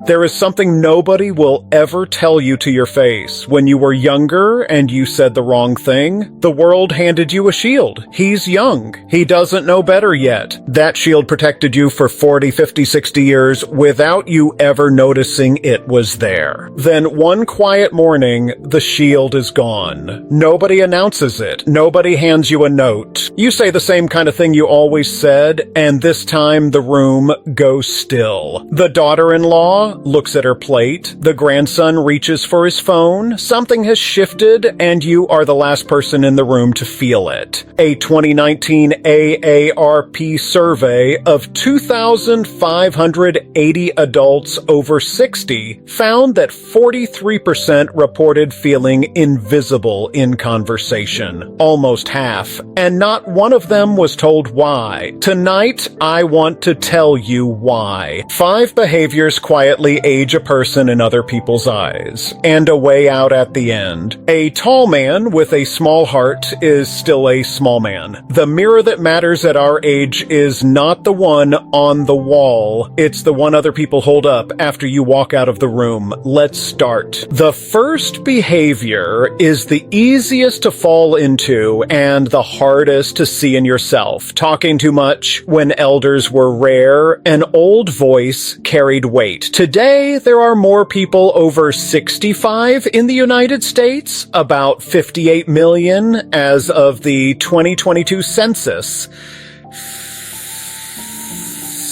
There is something nobody will ever tell you to your face. When you were younger and you said the wrong thing, the world handed you a shield. He's young. He doesn't know better yet. That shield protected you for 40, 50, 60 years without you ever noticing it was there. Then one quiet morning, the shield is gone. Nobody announces it. Nobody hands you a note. You say the same kind of thing you always said, and this time the room goes still. The daughter-in-law looks at her plate. The grandson reaches for his phone. Something has shifted, and you are the last person in the room to feel it. A 2019 AARP survey of 2,580 adults over 60 found that 43% reported feeling invisible in conversation. Almost half. And not one of them was told why. Tonight, I want to tell you why. 5 behaviors quietly age a person in other people's eyes. And a way out at the end. A tall man with a small heart is still a small man. The mirror that matters at our age is not the one on the wall. It's the one other people hold up after you walk out of the room. Let's start. The first behavior is the easiest to fall into and the hardest to see in yourself. Talking too much when elders were rare. An old voice carried weight. Today, there are more people over 65 in the United States, about 58 million as of the 2022 census.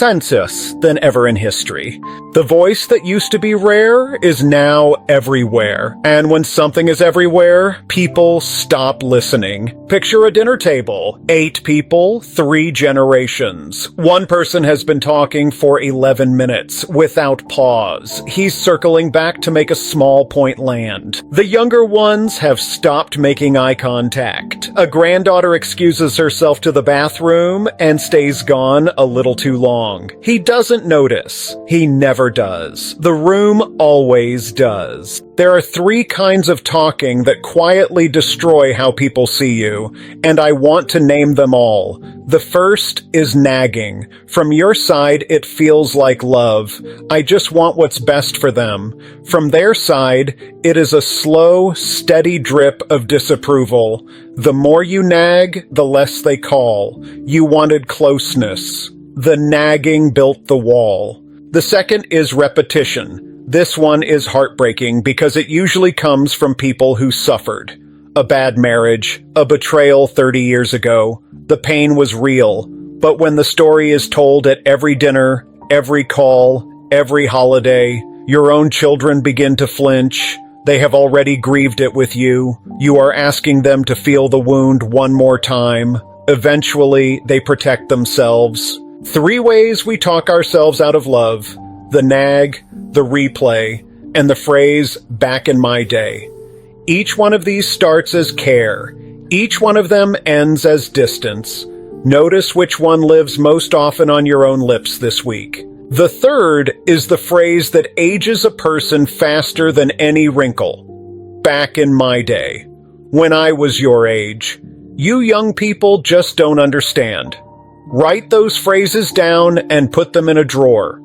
Than ever in history. The voice that used to be rare is now everywhere. And when something is everywhere, people stop listening. Picture a dinner table. 8 people, 3 generations. One person has been talking for 11 minutes without pause. He's circling back to make a small point land. The younger ones have stopped making eye contact. A granddaughter excuses herself to the bathroom and stays gone a little too long. He doesn't notice. He never does. The room always does. There are 3 kinds of talking that quietly destroy how people see you, and I want to name them all. The first is nagging. From your side, it feels like love. I just want what's best for them. From their side, it is a slow, steady drip of disapproval. The more you nag, the less they call. You wanted closeness. The nagging built the wall. The second is repetition. This one is heartbreaking because it usually comes from people who suffered. A bad marriage, a betrayal 30 years ago. The pain was real. But when the story is told at every dinner, every call, every holiday, your own children begin to flinch. They have already grieved it with you. You are asking them to feel the wound one more time. Eventually, they protect themselves. 3 ways we talk ourselves out of love: the nag, the replay, and the phrase, back in my day. Each one of these starts as care. Each one of them ends as distance. Notice which one lives most often on your own lips this week. The third is the phrase that ages a person faster than any wrinkle. Back in my day. When I was your age. You young people just don't understand. Write those phrases down and put them in a drawer.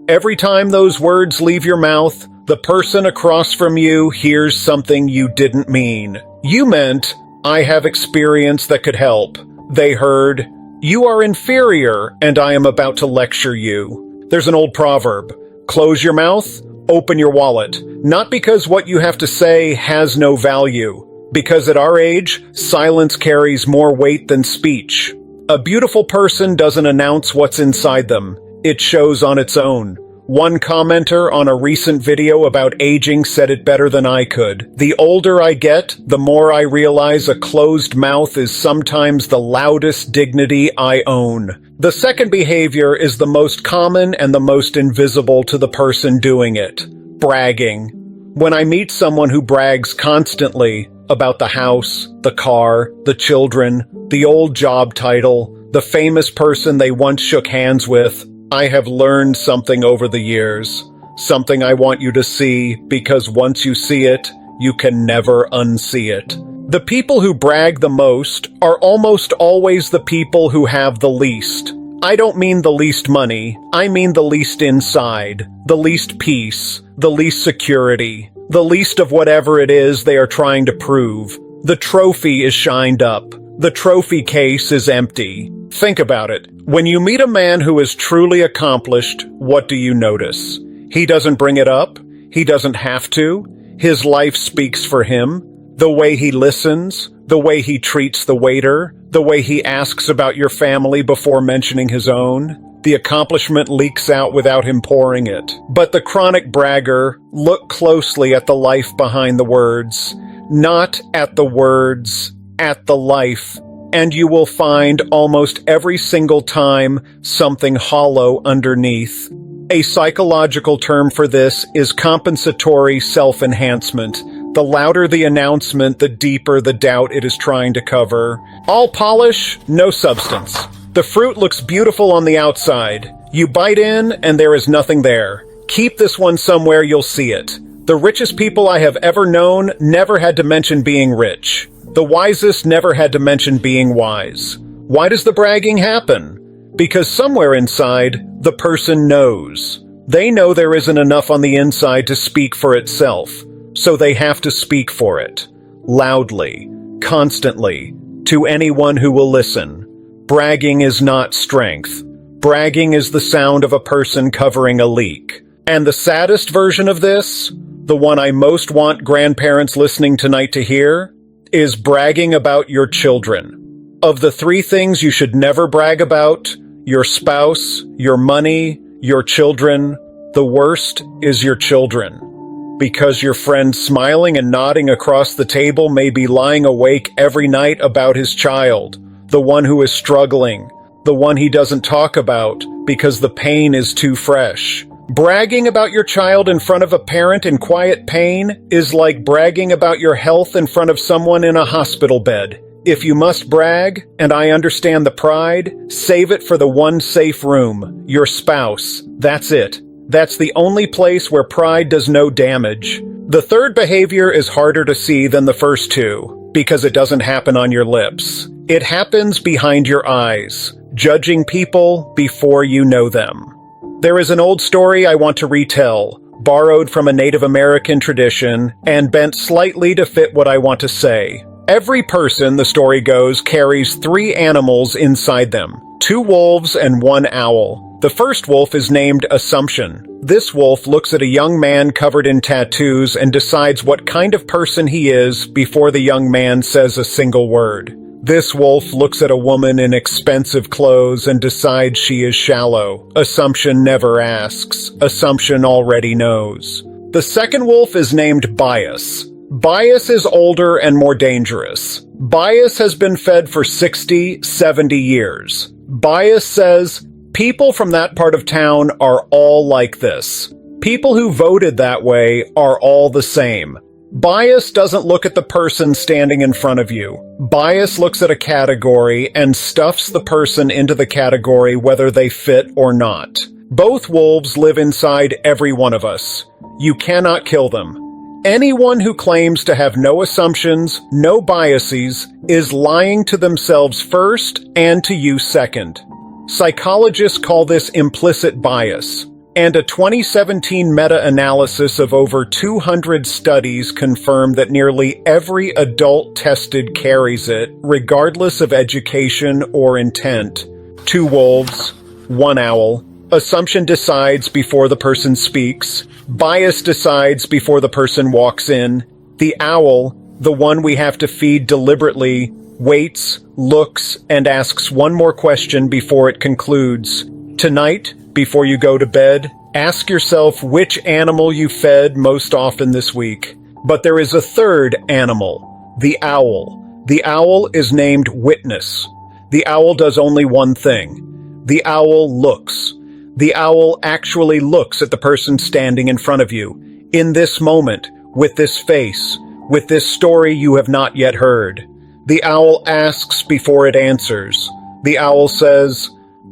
Every time those words leave your mouth, the person across from you hears something you didn't mean. You meant, I have experience that could help. They heard, you are inferior and I am about to lecture you. There's an old proverb, close your mouth, open your wallet. Not because what you have to say has no value, because at our age, silence carries more weight than speech. A beautiful person doesn't announce what's inside them. It shows on its own. One commenter on a recent video about aging said it better than I could. The older I get, the more I realize a closed mouth is sometimes the loudest dignity I own. The second behavior is the most common and the most invisible to the person doing it. Bragging. When I meet someone who brags constantly about the house, the car, the children, the old job title, the famous person they once shook hands with, I have learned something over the years. Something I want you to see, because once you see it, you can never unsee it. The people who brag the most are almost always the people who have the least. I don't mean the least money, I mean the least inside, the least peace, the least security, the least of whatever it is they are trying to prove. The trophy is shined up. The trophy case is empty. Think about it. When you meet a man who is truly accomplished, what do you notice? He doesn't bring it up. He doesn't have to. His life speaks for him. The way he listens, the way he treats the waiter, the way he asks about your family before mentioning his own. The accomplishment leaks out without him pouring it. But the chronic bragger, look closely at the life behind the words. Not at the words, at the life. And you will find almost every single time something hollow underneath. A psychological term for this is compensatory self-enhancement. The louder the announcement, the deeper the doubt it is trying to cover. All polish, no substance. The fruit looks beautiful on the outside. You bite in, and there is nothing there. Keep this one somewhere, you'll see it. The richest people I have ever known never had to mention being rich. The wisest never had to mention being wise. Why does the bragging happen? Because somewhere inside, the person knows. They know there isn't enough on the inside to speak for itself, so they have to speak for it. Loudly, constantly, to anyone who will listen. Bragging is not strength. Bragging is the sound of a person covering a leak. And the saddest version of this, the one I most want grandparents listening tonight to hear, is bragging about your children. Of the 3 things you should never brag about, your spouse, your money, your children, the worst is your children. Because your friend smiling and nodding across the table may be lying awake every night about his child, the one who is struggling, the one he doesn't talk about because the pain is too fresh. Bragging about your child in front of a parent in quiet pain is like bragging about your health in front of someone in a hospital bed. If you must brag, and I understand the pride, save it for the one safe room, your spouse. That's it. That's the only place where pride does no damage. The third behavior is harder to see than the first 2, because it doesn't happen on your lips. It happens behind your eyes, judging people before you know them. There is an old story I want to retell, borrowed from a Native American tradition and bent slightly to fit what I want to say. Every person, the story goes, carries 3 animals inside them, 2 wolves and 1 owl. The first wolf is named Assumption. This wolf looks at a young man covered in tattoos and decides what kind of person he is before the young man says a single word. This wolf looks at a woman in expensive clothes and decides she is shallow. Assumption never asks. Assumption already knows. The second wolf is named Bias. Bias is older and more dangerous. Bias has been fed for 60, 70 years. Bias says, people from that part of town are all like this. People who voted that way are all the same. Bias doesn't look at the person standing in front of you. Bias looks at a category and stuffs the person into the category whether they fit or not. Both wolves live inside every one of us. You cannot kill them. Anyone who claims to have no assumptions, no biases, is lying to themselves first and to you second. Psychologists call this implicit bias. And a 2017 meta-analysis of over 200 studies confirmed that nearly every adult tested carries it, regardless of education or intent. 2 wolves, 1 owl. Assumption decides before the person speaks. Bias decides before the person walks in. The owl, the one we have to feed deliberately, waits, looks, and asks one more question before it concludes. Tonight, before you go to bed, ask yourself which animal you fed most often this week. But there is a third animal, the owl. The owl is named Witness. The owl does only one thing. The owl looks. The owl actually looks at the person standing in front of you, in this moment, with this face, with this story you have not yet heard. The owl asks before it answers. The owl says,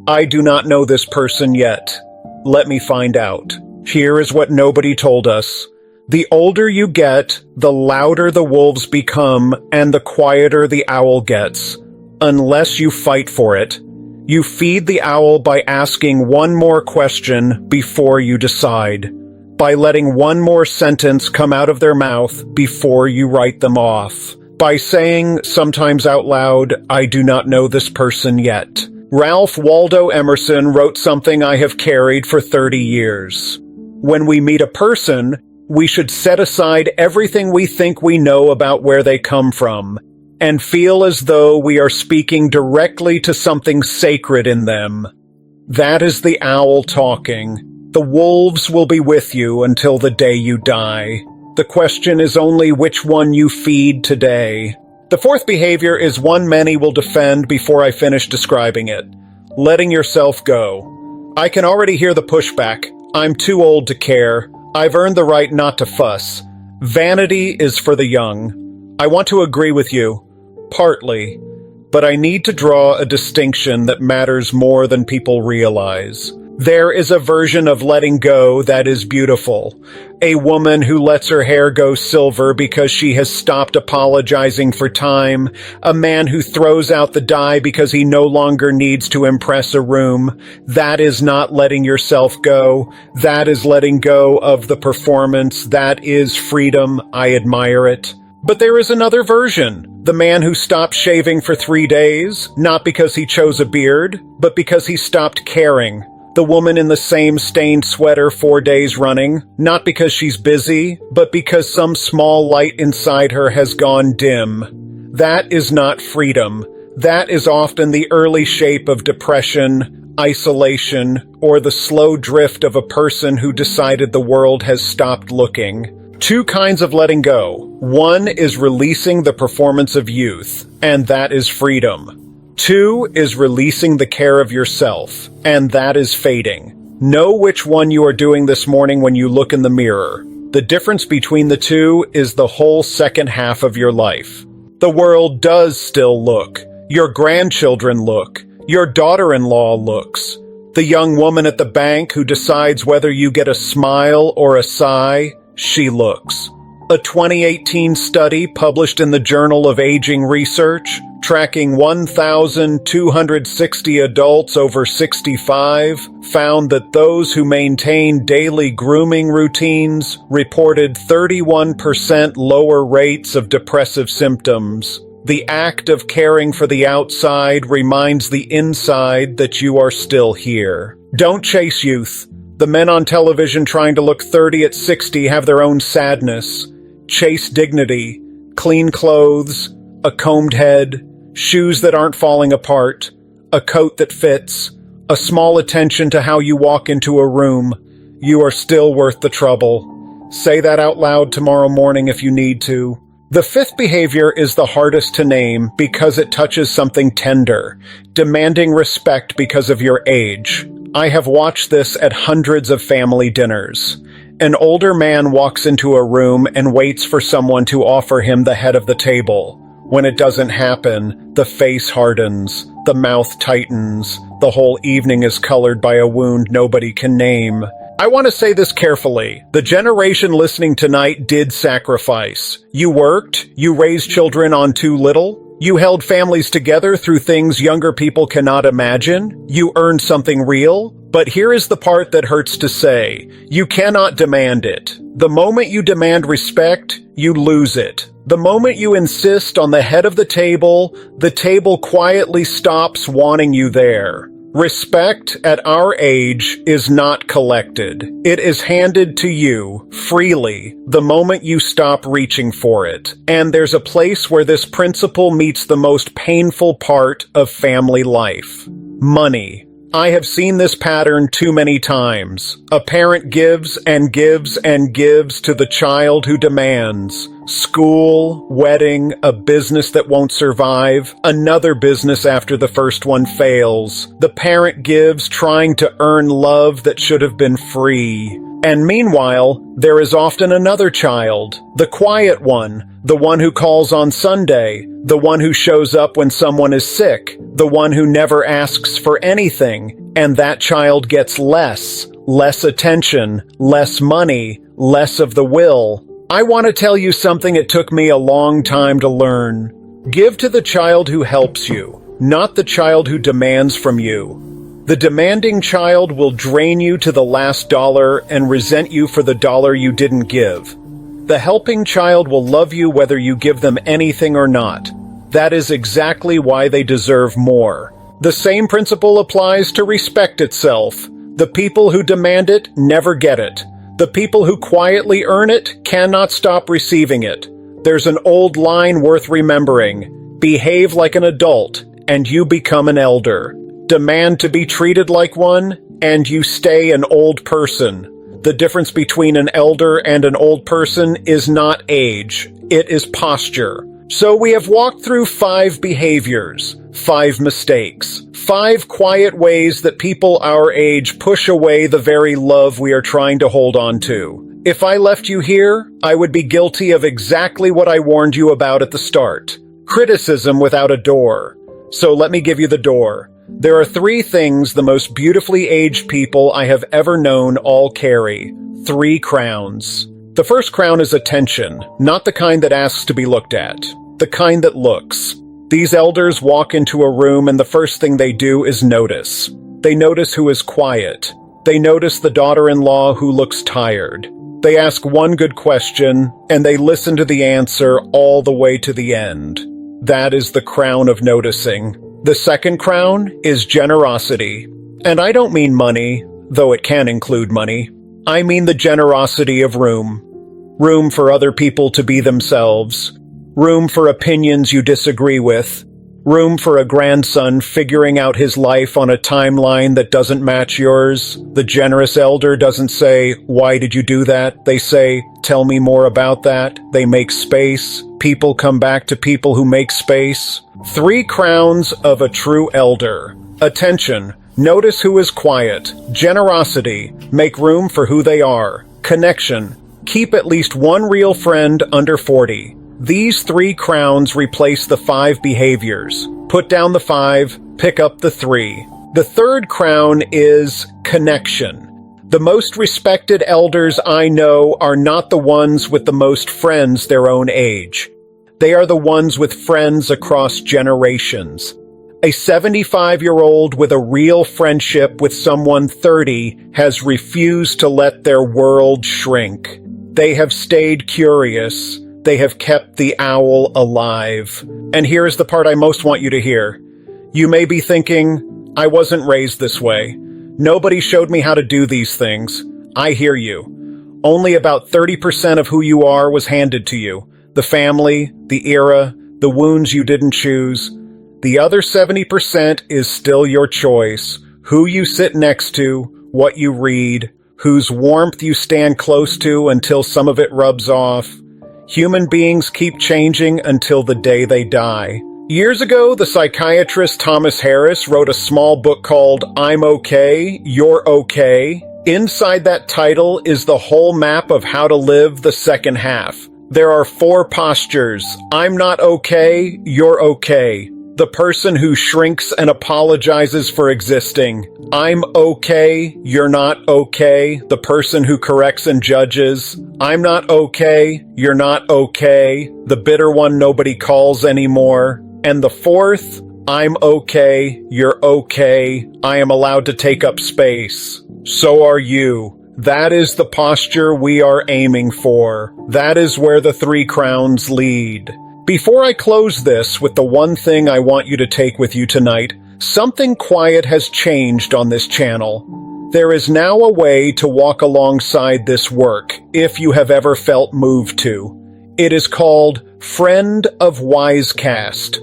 I do not know this person yet. Let me find out. Here is what nobody told us. The older you get, the louder the wolves become, and the quieter the owl gets. Unless you fight for it. You feed the owl by asking one more question before you decide, by letting one more sentence come out of their mouth before you write them off, by saying, sometimes out loud, I do not know this person yet. Ralph Waldo Emerson wrote something I have carried for 30 years. When we meet a person, we should set aside everything we think we know about where they come from, and feel as though we are speaking directly to something sacred in them. That is the owl talking. The wolves will be with you until the day you die. The question is only which one you feed today. The fourth behavior is one many will defend before I finish describing it. Letting yourself go. I can already hear the pushback. I'm too old to care. I've earned the right not to fuss. Vanity is for the young. I want to agree with you. Partly. But I need to draw a distinction that matters more than people realize. There is a version of letting go that is beautiful. A woman who lets her hair go silver because she has stopped apologizing for time. A man who throws out the dye because he no longer needs to impress a room. That is not letting yourself go. That is letting go of the performance. That is freedom. I admire it. But there is another version. The man who stopped shaving for 3 days, not because he chose a beard, but because he stopped caring. The woman in the same stained sweater 4 days running, not because she's busy, but because some small light inside her has gone dim. That is not freedom. That is often the early shape of depression, isolation, or the slow drift of a person who decided the world has stopped looking. 2 kinds of letting go. One is releasing the performance of youth, and that is freedom. 2 is releasing the care of yourself, and that is fading. Know which one you are doing this morning when you look in the mirror. The difference between the 2 is the whole second half of your life. The world does still look. Your grandchildren look. Your daughter-in-law looks. The young woman at the bank who decides whether you get a smile or a sigh, she looks. A 2018 study published in the Journal of Aging Research, tracking 1,260 adults over 65, found that those who maintained daily grooming routines reported 31% lower rates of depressive symptoms. The act of caring for the outside reminds the inside that you are still here. Don't chase youth. The men on television trying to look 30 at 60 have their own sadness. Chase dignity, clean clothes, a combed head, shoes that aren't falling apart, a coat that fits, a small attention to how you walk into a room. You are still worth the trouble. Say that out loud tomorrow morning if you need to. The fifth behavior is the hardest to name because it touches something tender, demanding respect because of your age. I have watched this at hundreds of family dinners. An older man walks into a room and waits for someone to offer him the head of the table. When it doesn't happen, the face hardens, the mouth tightens, the whole evening is colored by a wound nobody can name. I want to say this carefully. The generation listening tonight did sacrifice. You worked, you raised children on too little, you held families together through things younger people cannot imagine, you earned something real. But here is the part that hurts to say. You cannot demand it. The moment you demand respect, you lose it. The moment you insist on the head of the table quietly stops wanting you there. Respect at our age is not collected. It is handed to you freely the moment you stop reaching for it. And there's a place where this principle meets the most painful part of family life. Money. I have seen this pattern too many times. A parent gives and gives and gives to the child who demands. School, wedding, a business that won't survive, another business after the first one fails. The parent gives trying to earn love that should have been free. And meanwhile, there is often another child, the quiet one, the one who calls on Sunday, the one who shows up when someone is sick, the one who never asks for anything, and that child gets less attention, less money, less of the will. I want to tell you something it took me a long time to learn. Give to the child who helps you. not the child who demands from you. The demanding child will drain you to the last dollar and resent you for the dollar you didn't give. The helping child will love you whether you give them anything or not. That is exactly why they deserve more. The same principle applies to respect itself. The people who demand it never get it. The people who quietly earn it cannot stop receiving it. There's an old line worth remembering. Behave like an adult, and you become an elder. Demand to be treated like one, and you stay an old person. The difference between an elder and an old person is not age. It is posture. So we have walked through 5 behaviors, 5 mistakes, 5 quiet ways that people our age push away the very love we are trying to hold on to. If I left you here, I would be guilty of exactly what I warned you about at the start. Criticism without a door. So let me give you the door. There are 3 things the most beautifully aged people I have ever known all carry. 3 crowns. The first crown is attention, not the kind that asks to be looked at, the kind that looks. These elders walk into a room and the first thing they do is notice. They notice who is quiet. They notice the daughter-in-law who looks tired. They ask one good question, and they listen to the answer all the way to the end. That is the crown of noticing. The second crown is generosity. And I don't mean money, though it can include money. I mean the generosity of room. Room for other people to be themselves. Room for opinions you disagree with. Room for a grandson figuring out his life on a timeline that doesn't match yours. The generous elder doesn't say, "Why did you do that?" They say, "Tell me more about that." They make space. People come back to people who make space. 3 crowns of a true elder. Attention. Notice who is quiet. Generosity. Make room for who they are. Connection. Keep at least one real friend under 40. These 3 crowns replace the 5 behaviors. Put down the 5, pick up the 3. The third crown is connection. The most respected elders I know are not the ones with the most friends their own age. They are the ones with friends across generations. A 75-year-old with a real friendship with someone 30 has refused to let their world shrink. They have stayed curious. They have kept the owl alive. And here's the part I most want you to hear. You may be thinking, I wasn't raised this way. Nobody showed me how to do these things. I hear you. Only about 30% of who you are was handed to you. The family, the era, the wounds you didn't choose. The other 70% is still your choice. Who you sit next to, what you read, whose warmth you stand close to until some of it rubs off. Human beings keep changing until the day they die. Years ago, the psychiatrist Thomas Harris wrote a small book called I'm Okay, You're Okay. Inside that title is the whole map of how to live the second half. There are 4 postures. I'm not okay, you're okay. The person who shrinks and apologizes for existing. I'm okay, you're not okay. The person who corrects and judges. I'm not okay, you're not okay. The bitter one nobody calls anymore. And the 4th, I'm okay, you're okay. I am allowed to take up space. So are you. That is the posture we are aiming for. That is where the 3 crowns lead. Before I close this with the one thing I want you to take with you tonight, something quiet has changed on this channel. There is now a way to walk alongside this work, if you have ever felt moved to. It is called Friend of Wisecast.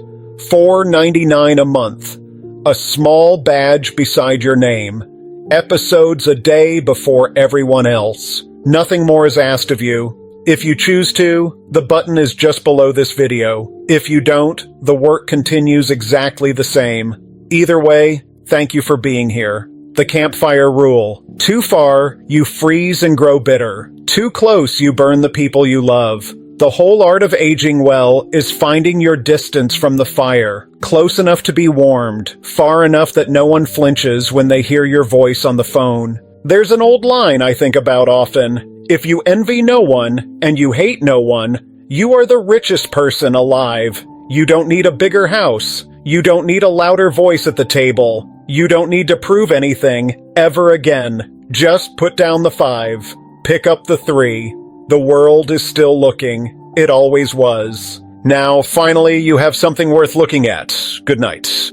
$4.99 a month. A small badge beside your name. Episodes a day before everyone else. Nothing more is asked of you. If you choose to, the button is just below this video. If you don't, the work continues exactly the same. Either way, thank you for being here. The campfire rule. Too far, you freeze and grow bitter. Too close, you burn the people you love. The whole art of aging well is finding your distance from the fire, close enough to be warmed, far enough that no one flinches when they hear your voice on the phone. There's an old line I think about often. If you envy no one, and you hate no one, you are the richest person alive. You don't need a bigger house. You don't need a louder voice at the table. You don't need to prove anything, ever again. Just put down the 5. Pick up the 3. The world is still looking. It always was. Now, finally, you have something worth looking at. Good night.